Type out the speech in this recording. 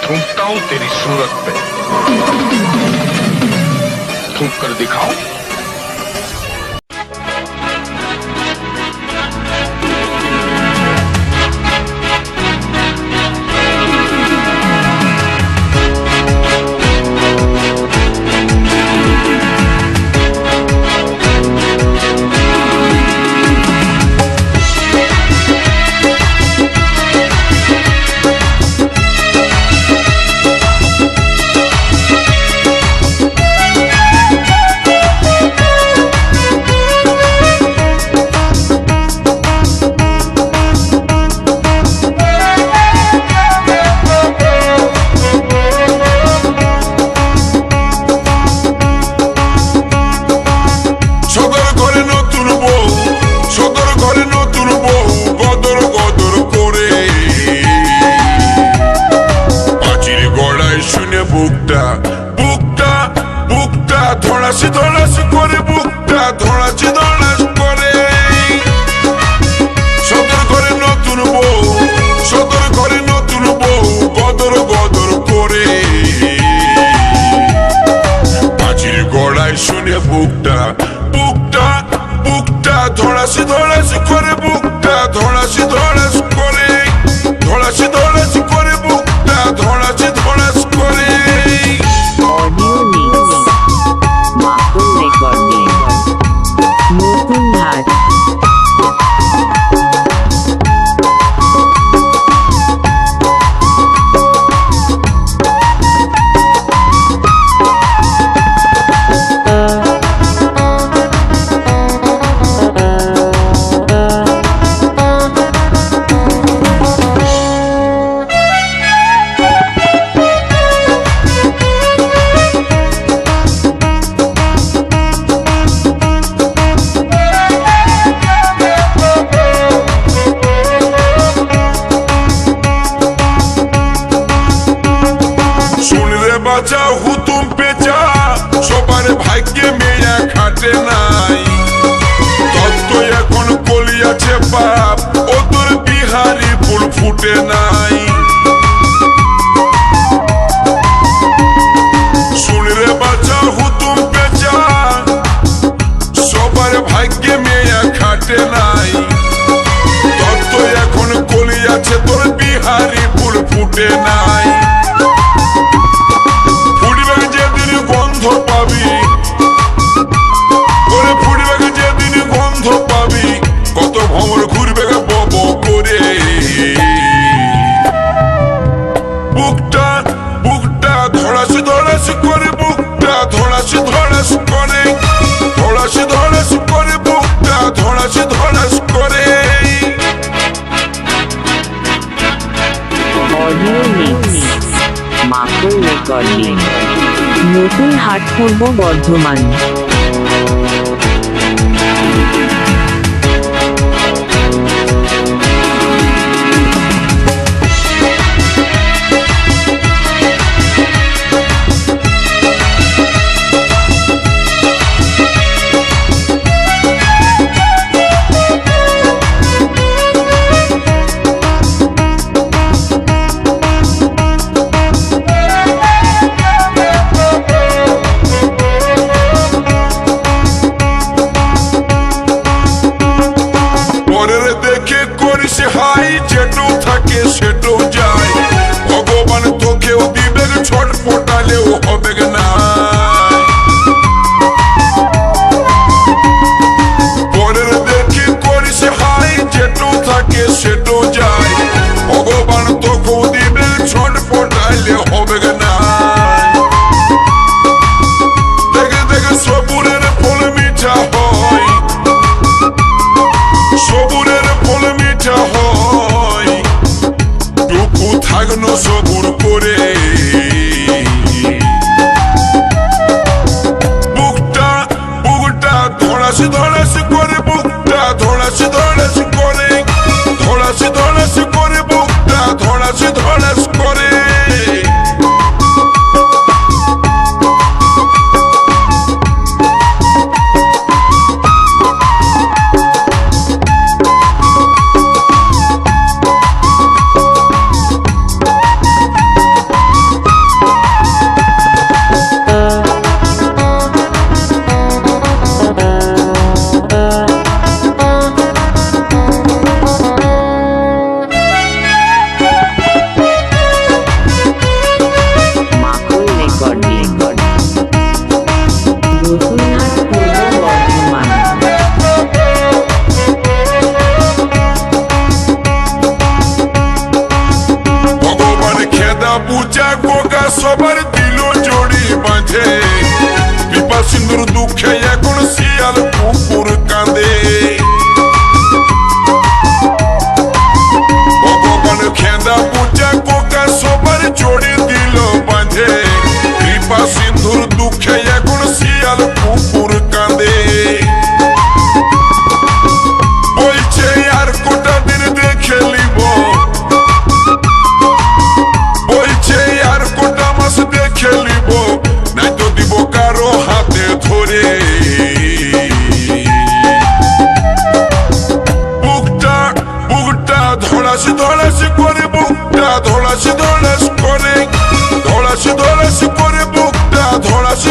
थूकता हूं तेरी सूरत पे, थूक कर दिखाओ। বুকটা বুকটা বুকটা ধড়াসি ধড়াসি করে, বুকটা ধড়াসি ধড়াস করে। সদর করে নতুন বউ, সদর করে নতুন বউ, গদর গদর করে। পাঁচির গড়ায় শুনে বুকটা বুকটা বুকটা ধড়াসি ধড়াসি করে, বুকটা ধড়াসি ধড়াস করে, ধড়াসি ধড়াসি করে, বুকটা ধড়াসি ধড়াস করে। নতুন হাট। বাঁচা হুতুম পেঁচা সবার ভাগ্যে মেয়া খাটে নাই, তত্ত্ব এখন কলিয়াছে পাপ, ও তোর বিহারি ফুল ফুটে নাই। শুনরে বাঁচা হুতুম পেঁচা সবার ভাগ্যে মেয়া খাটে নাই, তত্ত্ব এখন কলিয়াছে তোর বিহারি ফুল ফুটে নাই। গন্ধ পাবি ওরে ফুটবে যেদিন গন্ধ পাবি, কত ভ্রমর ঘুরবে বব করে। বুকটা বুকটা ধড়াসি ধড়াসি করে, বুকটা ধড়াসি ধড়াস করে, ধড়াসি ধড়াস করে, বুকটা ধড়াসি ধড়াস করে। অডিও মিক্স মাকড় রেকর্ডিং। নতুন হাট, পূর্ব বর্ধমান। হাই যেটু থাকে সেটু যায়, ভগবান তোকেও দিবে, ছট ফোটালেও হবে না। পরের দেখে করিস হাই যেটু থাকে সেটু যায়, ভগবান তোকেও দিবে, ছট ফোটালে হবে না। দেখে দেখে সবুরের ফল মিঠা হয়, সবুরের ফল মিঠা হয়, ধড়াস ধড়াস করে বুকটা ধড়াস ধড়াস করে ধড়াস ধড়াস করে বুকটা ধড়াস